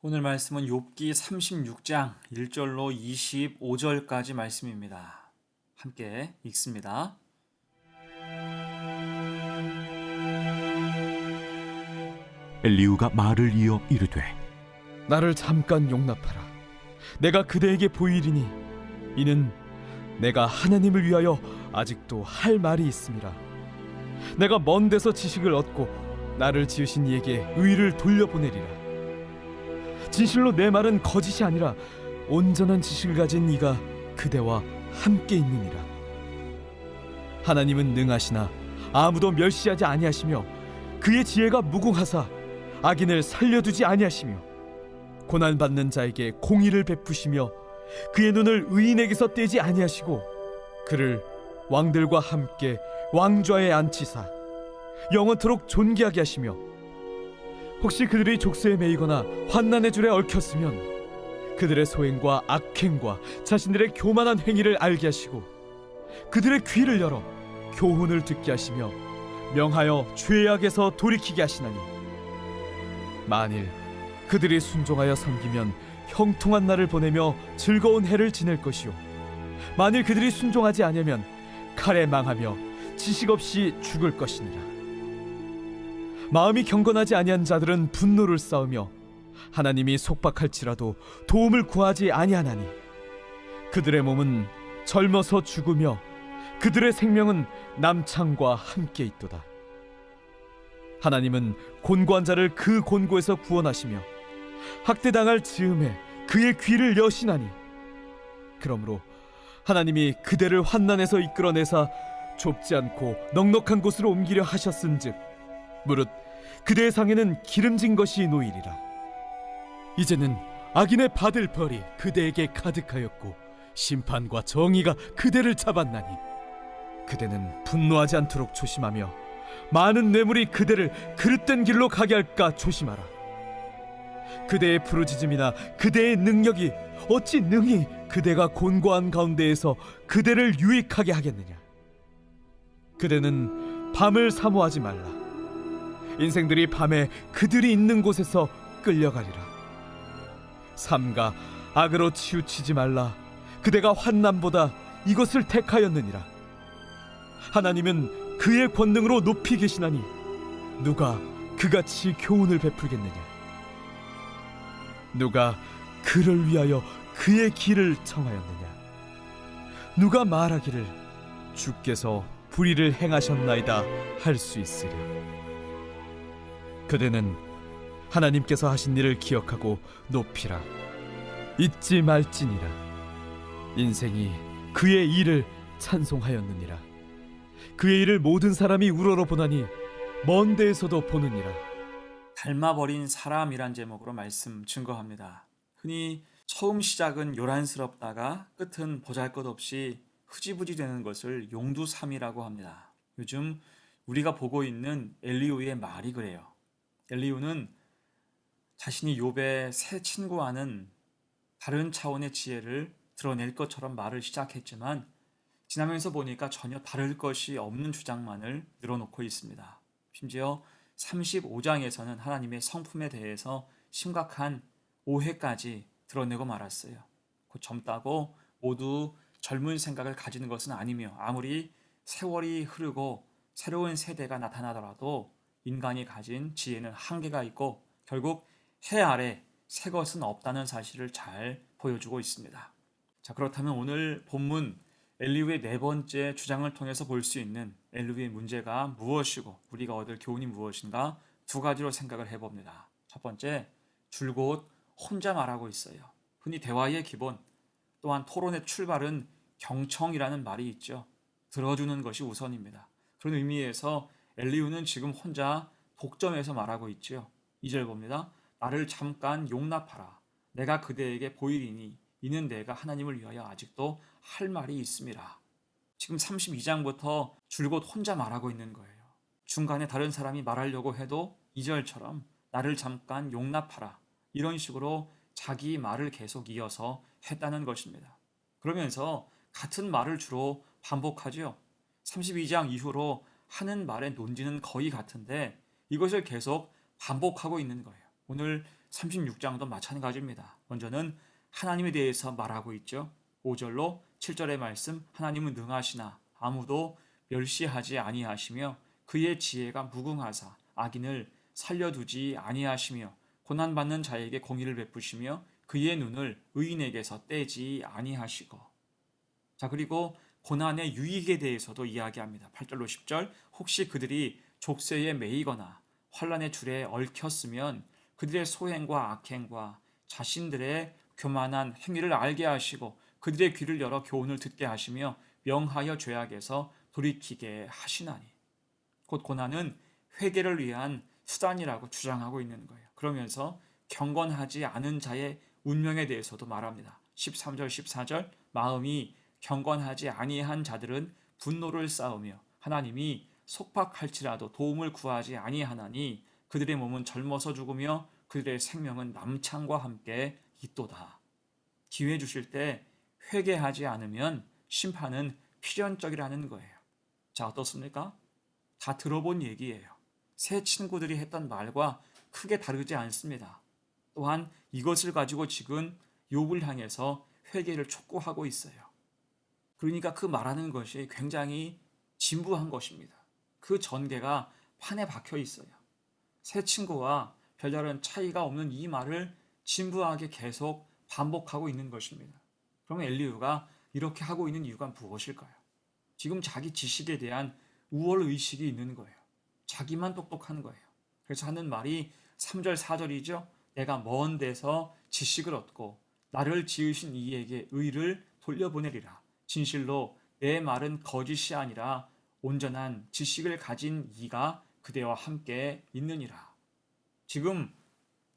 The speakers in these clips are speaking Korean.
오늘 말씀은 욥기 36장 1절로 25절까지 말씀입니다. 함께 읽습니다. 엘리후가 말을 이어 이르되 나를 잠깐 용납하라. 내가 그대에게 보이리니 이는 내가 하나님을 위하여 아직도 할 말이 있음이라. 내가 먼 데서 지식을 얻고 나를 지으신 이에게 의를 돌려보내리라. 진실로 내 말은 거짓이 아니라 온전한 지식을 가진 이가 그대와 함께 있느니라. 하나님은 능하시나 아무도 멸시하지 아니하시며 그의 지혜가 무궁하사 악인을 살려두지 아니하시며 고난받는 자에게 공의를 베푸시며 그의 눈을 의인에게서 떼지 아니하시고 그를 왕들과 함께 왕좌에 앉히사 영원토록 존귀하게 하시며 혹시 그들이 족쇄에 매이거나 환난의 줄에 얽혔으면 그들의 소행과 악행과 자신들의 교만한 행위를 알게 하시고 그들의 귀를 열어 교훈을 듣게 하시며 명하여 죄악에서 돌이키게 하시나니 만일 그들이 순종하여 섬기면 형통한 날을 보내며 즐거운 해를 지낼 것이요 만일 그들이 순종하지 아니하면 칼에 망하며 지식 없이 죽을 것이니라. 마음이 경건하지 아니한 자들은 분노를 쌓으며 하나님이 속박할지라도 도움을 구하지 아니하나니 그들의 몸은 젊어서 죽으며 그들의 생명은 남창과 함께 있도다. 하나님은 곤고한 자를 그 곤고에서 구원하시며 학대당할 즈음에 그의 귀를 여시나니 그러므로 하나님이 그대를 환난에서 이끌어내사 좁지 않고 넉넉한 곳으로 옮기려 하셨은즉 무릇 그대의 상에는 기름진 것이 놓이리라. 이제는 악인의 받을 벌이 그대에게 가득하였고 심판과 정의가 그대를 잡았나니 그대는 분노하지 않도록 조심하며 많은 뇌물이 그대를 그릇된 길로 가게 할까 조심하라. 그대의 부르짖음이나 그대의 능력이 어찌 능히 그대가 곤고한 가운데에서 그대를 유익하게 하겠느냐. 그대는 밤을 사모하지 말라. 인생들이 밤에 그들이 있는 곳에서 끌려가리라. 삼가 악으로 치우치지 말라. 그대가 환난보다 이것을 택하였느니라. 하나님은 그의 권능으로 높이 계시나니 누가 그같이 교훈을 베풀겠느냐. 누가 그를 위하여 그의 길을 청하였느냐. 누가 말하기를 주께서 불의를 행하셨나이다 할 수 있으랴. 그대는 하나님께서 하신 일을 기억하고 높이라. 잊지 말지니라. 인생이 그의 일을 찬송하였느니라. 그의 일을 모든 사람이 우러러 보나니 먼 데에서도 보느니라. 닮아버린 사람이란 제목으로 말씀 증거합니다. 흔히 처음 시작은 요란스럽다가 끝은 보잘것없이 흐지부지 되는 것을 용두삼이라고 합니다. 요즘 우리가 보고 있는 엘리후의 말이 그래요. 엘리후는 자신이 욥의 새 친구와는 다른 차원의 지혜를 드러낼 것처럼 말을 시작했지만 지나면서 보니까 전혀 다를 것이 없는 주장만을 늘어놓고 있습니다. 심지어 35장에서는 하나님의 성품에 대해서 심각한 오해까지 드러내고 말았어요. 곧 젊다고 모두 젊은 생각을 가지는 것은 아니며 아무리 세월이 흐르고 새로운 세대가 나타나더라도 인간이 가진 지혜는 한계가 있고 결국 해 아래 새 것은 없다는 사실을 잘 보여주고 있습니다. 자, 그렇다면 오늘 본문 엘리후의 네 번째 주장을 통해서 볼 수 있는 엘리후의 문제가 무엇이고 우리가 얻을 교훈이 무엇인가 두 가지로 생각을 해봅니다. 첫 번째, 줄곧 혼자 말하고 있어요. 흔히 대화의 기본 또한 토론의 출발은 경청이라는 말이 있죠. 들어주는 것이 우선입니다. 그런 의미에서 엘리후는 지금 혼자 독점해서 말하고 있죠. 2절 봅니다. 나를 잠깐 용납하라. 내가 그대에게 보이리니 이는 내가 하나님을 위하여 아직도 할 말이 있음이라. 지금 32장부터 줄곧 혼자 말하고 있는 거예요. 중간에 다른 사람이 말하려고 해도 2절처럼 나를 잠깐 용납하라. 이런 식으로 자기 말을 계속 이어서 했다는 것입니다. 그러면서 같은 말을 주로 반복하죠. 32장 이후로 하는 말의 논지는 거의 같은데 이것을 계속 반복하고 있는 거예요. 오늘 36장도 마찬가지입니다. 먼저는 하나님에 대해서 말하고 있죠. 5절로 7절의 말씀, 하나님은 능하시나 아무도 멸시하지 아니하시며 그의 지혜가 무궁하사 악인을 살려두지 아니하시며 고난받는 자에게 공의를 베푸시며 그의 눈을 의인에게서 떼지 아니하시고. 자, 그리고 고난의 유익에 대해서도 이야기합니다. 8절로 10절, 혹시 그들이 족쇄에 매이거나 환란의 줄에 얽혔으면 그들의 소행과 악행과 자신들의 교만한 행위를 알게 하시고 그들의 귀를 열어 교훈을 듣게 하시며 명하여 죄악에서 돌이키게 하시나니. 곧 고난은 회개를 위한 수단이라고 주장하고 있는 거예요. 그러면서 경건하지 않은 자의 운명에 대해서도 말합니다. 13절 14절, 마음이 경건하지 아니한 자들은 분노를 쌓으며 하나님이 속박할지라도 도움을 구하지 아니하나니 그들의 몸은 젊어서 죽으며 그들의 생명은 남창과 함께 있도다. 기회 주실 때 회개하지 않으면 심판은 필연적이라는 거예요. 자, 어떻습니까? 다 들어본 얘기예요. 새 친구들이 했던 말과 크게 다르지 않습니다. 또한 이것을 가지고 지금 욥을 향해서 회개를 촉구하고 있어요. 그러니까 그 말하는 것이 굉장히 진부한 것입니다. 그 전개가 판에 박혀 있어요. 새 친구와 별다른 차이가 없는 이 말을 진부하게 계속 반복하고 있는 것입니다. 그러면 엘리후가 이렇게 하고 있는 이유가 무엇일까요? 지금 자기 지식에 대한 우월 의식이 있는 거예요. 자기만 똑똑한 거예요. 그래서 하는 말이 3절 4절이죠. 내가 먼 데서 지식을 얻고 나를 지으신 이에게 의를 돌려보내리라. 진실로 내 말은 거짓이 아니라 온전한 지식을 가진 이가 그대와 함께 있느니라. 지금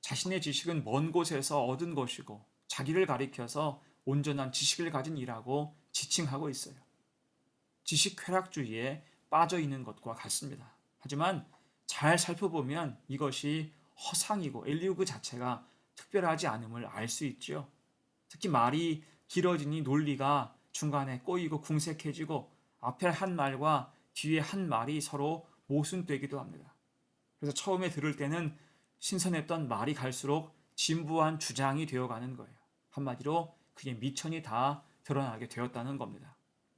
자신의 지식은 먼 곳에서 얻은 것이고 자기를 가리켜서 온전한 지식을 가진 이라고 지칭하고 있어요. 지식 쾌락주의에 빠져 있는 것과 같습니다. 하지만 잘 살펴보면 이것이 허상이고 엘리후 그 자체가 특별하지 않음을 알 수 있죠. 특히 말이 길어지니 논리가 중간에 꼬이고 궁색해지고 앞에 한 말과 뒤에 한 말이 서로 모순되기도 합니다. 그래서 처음에 들을 때는 신선했던 말이 갈수록 진부한 주장이 되어가는 거예요. 한마디로 그게 미천이 다 드러나게 되었다는 겁니다.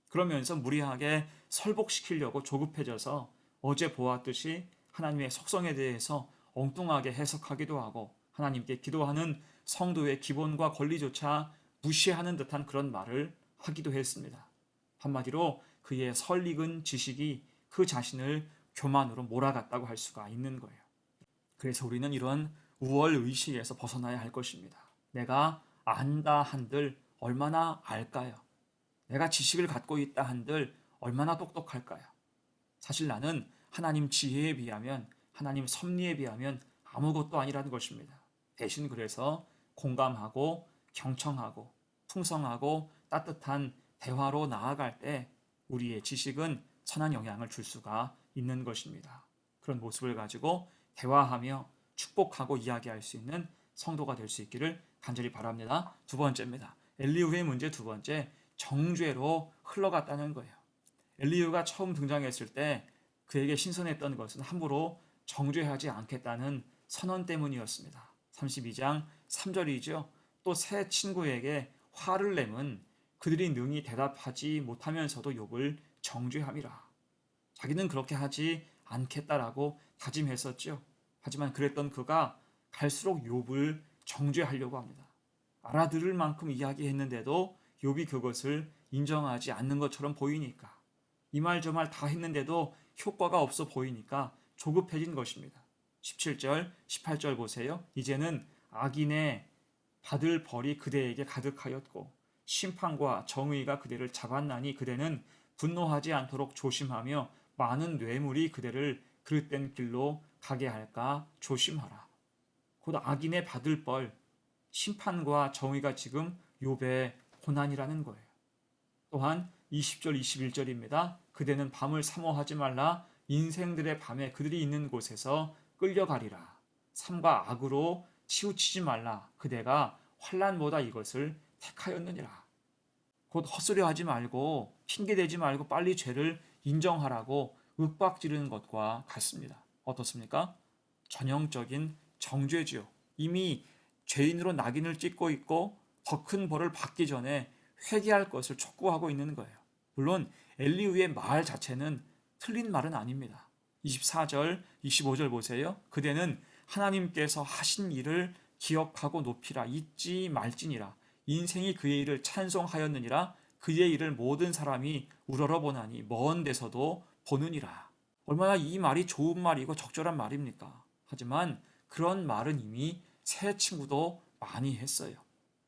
그러면서 무리하게 설복시키려고 조급해져서 어제 보았듯이 하나님의 속성에 대해서 엉뚱하게 해석하기도 하고 하나님께 기도하는 성도의 기본과 권리조차 무시하는 듯한 그런 말을 하기도 했습니다. 한마디로 그의 설익은 지식이 그 자신을 교만으로 몰아갔다고 할 수가 있는 거예요. 그래서 우리는 이런 우월 의식에서 벗어나야 할 것입니다. 내가 안다 한들 얼마나 알까요? 내가 지식을 갖고 있다 한들 얼마나 똑똑할까요? 사실 나는 하나님 지혜에 비하면 하나님 섭리에 비하면 아무것도 아니라는 것입니다. 대신 그래서 공감하고 경청하고 풍성하고 따뜻한 대화로 나아갈 때 우리의 지식은 선한 영향을 줄 수가 있는 것입니다. 그런 모습을 가지고 대화하며 축복하고 이야기할 수 있는 성도가 될 수 있기를 간절히 바랍니다. 두 번째입니다. 엘리후의 문제 두 번째, 정죄로 흘러갔다는 거예요. 엘리후가 처음 등장했을 때 그에게 신선했던 것은 함부로 정죄하지 않겠다는 선언 때문이었습니다. 32장 3절이죠. 또 새 친구에게 화를 내면 그들이 능히 대답하지 못하면서도 욥을 정죄함이라. 자기는 그렇게 하지 않겠다라고 다짐했었죠. 하지만 그랬던 그가 갈수록 욥을 정죄하려고 합니다. 알아들을 만큼 이야기했는데도 욥이 그것을 인정하지 않는 것처럼 보이니까, 이 말 저 말 다 했는데도 효과가 없어 보이니까 조급해진 것입니다. 17절, 18절 보세요. 이제는 악인의 받을 벌이 그대에게 가득하였고 심판과 정의가 그대를 잡았나니 그대는 분노하지 않도록 조심하며 많은 뇌물이 그대를 그릇된 길로 가게 할까 조심하라. 곧 악인의 받을 벌, 심판과 정의가 지금 욥의 고난이라는 거예요. 또한 20절 21절입니다. 그대는 밤을 사모하지 말라. 인생들의 밤에 그들이 있는 곳에서 끌려가리라. 삶과 악으로 치우치지 말라. 그대가 환난보다 이것을 택하였느니라. 곧 헛소리하지 말고 핑계대지 말고 빨리 죄를 인정하라고 윽박 지르는 것과 같습니다. 어떻습니까? 전형적인 정죄지요. 이미 죄인으로 낙인을 찍고 있고 더 큰 벌을 받기 전에 회개할 것을 촉구하고 있는 거예요. 물론 엘리후의 말 자체는 틀린 말은 아닙니다. 24절, 25절 보세요. 그대는 하나님께서 하신 일을 기억하고 높이라 잊지 말지니라. 인생이 그의 일을 찬송하였느니라. 그의 일을 모든 사람이 우러러 보나니 먼 데서도 보느니라. 얼마나 이 말이 좋은 말이고 적절한 말입니까? 하지만 그런 말은 이미 새 친구도 많이 했어요.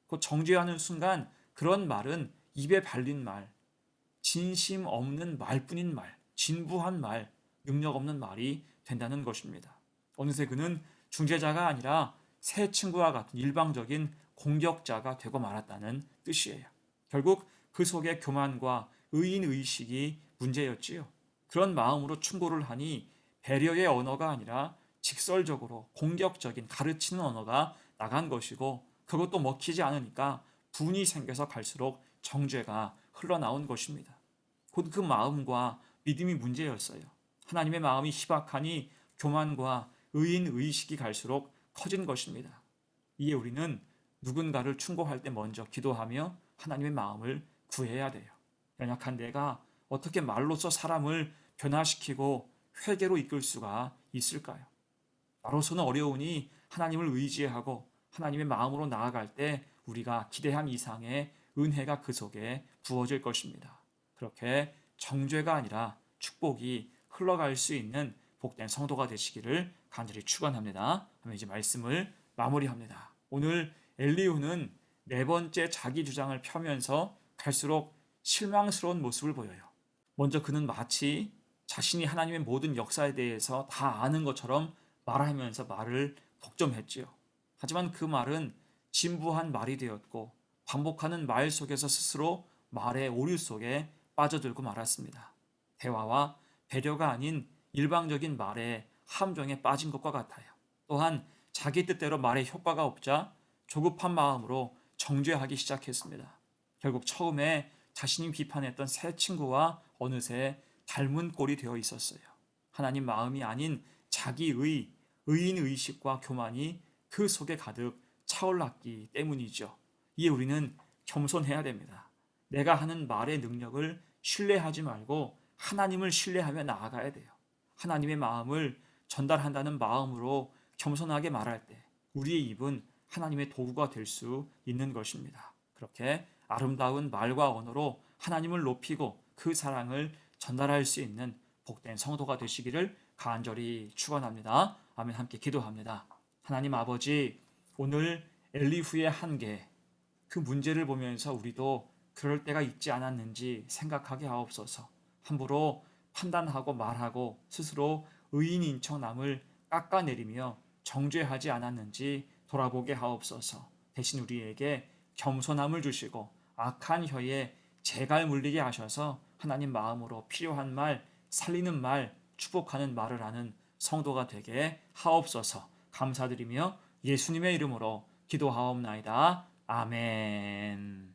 그 정죄하는 순간 그런 말은 입에 발린 말, 진심 없는 말뿐인 말, 진부한 말, 능력 없는 말이 된다는 것입니다. 어느새 그는 중재자가 아니라 새 친구와 같은 일방적인 공격자가 되고 말았다는 뜻이에요. 결국 그 속에 교만과 의인의식이 문제였지요. 그런 마음으로 충고를 하니 배려의 언어가 아니라 직설적으로 공격적인 가르치는 언어가 나간 것이고 그것도 먹히지 않으니까 분이 생겨서 갈수록 정죄가 흘러나온 것입니다. 곧 그 마음과 믿음이 문제였어요. 하나님의 마음이 희박하니 교만과 의인의식이 갈수록 커진 것입니다. 이에 우리는 누군가를 충고할 때 먼저 기도하며 하나님의 마음을 구해야 돼요. 연약한 내가 어떻게 말로써 사람을 변화시키고 회개로 이끌 수가 있을까요? 나로서는 어려우니 하나님을 의지하고 하나님의 마음으로 나아갈 때 우리가 기대한 이상의 은혜가 그 속에 부어질 것입니다. 그렇게 정죄가 아니라 축복이 흘러갈 수 있는 복된 성도가 되시기를 간절히 축원합니다. 그러면 이제 말씀을 마무리합니다. 오늘 엘리후는 네 번째 자기 주장을 펴면서 갈수록 실망스러운 모습을 보여요. 먼저 그는 마치 자신이 하나님의 모든 역사에 대해서 다 아는 것처럼 말하면서 말을 독점했지요. 하지만 그 말은 진부한 말이 되었고 반복하는 말 속에서 스스로 말의 오류 속에 빠져들고 말았습니다. 대화와 배려가 아닌 일방적인 말의 함정에 빠진 것과 같아요. 또한 자기 뜻대로 말의 효과가 없자 조급한 마음으로 정죄하기 시작했습니다. 결국 처음에 자신이 비판했던 새 친구와 어느새 닮은 꼴이 되어 있었어요. 하나님 마음이 아닌 자기의 의인의식과 교만이 그 속에 가득 차올랐기 때문이죠. 이에 우리는 겸손해야 됩니다. 내가 하는 말의 능력을 신뢰하지 말고 하나님을 신뢰하며 나아가야 돼요. 하나님의 마음을 전달한다는 마음으로 겸손하게 말할 때 우리의 입은 하나님의 도구가 될 수 있는 것입니다. 그렇게 아름다운 말과 언어로 하나님을 높이고 그 사랑을 전달할 수 있는 복된 성도가 되시기를 간절히 축원합니다. 아멘. 함께 기도합니다. 하나님 아버지, 오늘 엘리후의 한계, 그 문제를 보면서 우리도 그럴 때가 있지 않았는지 생각하게 하옵소서. 함부로 판단하고 말하고 스스로 의인인 척 남을 깎아내리며 정죄하지 않았는지 돌아보게 하옵소서. 대신 우리에게 겸손함을 주시고 악한 혀에 재갈 물리게 하셔서 하나님 마음으로 필요한 말, 살리는 말, 축복하는 말을 하는 성도가 되게 하옵소서. 감사드리며 예수님의 이름으로 기도하옵나이다. 아멘.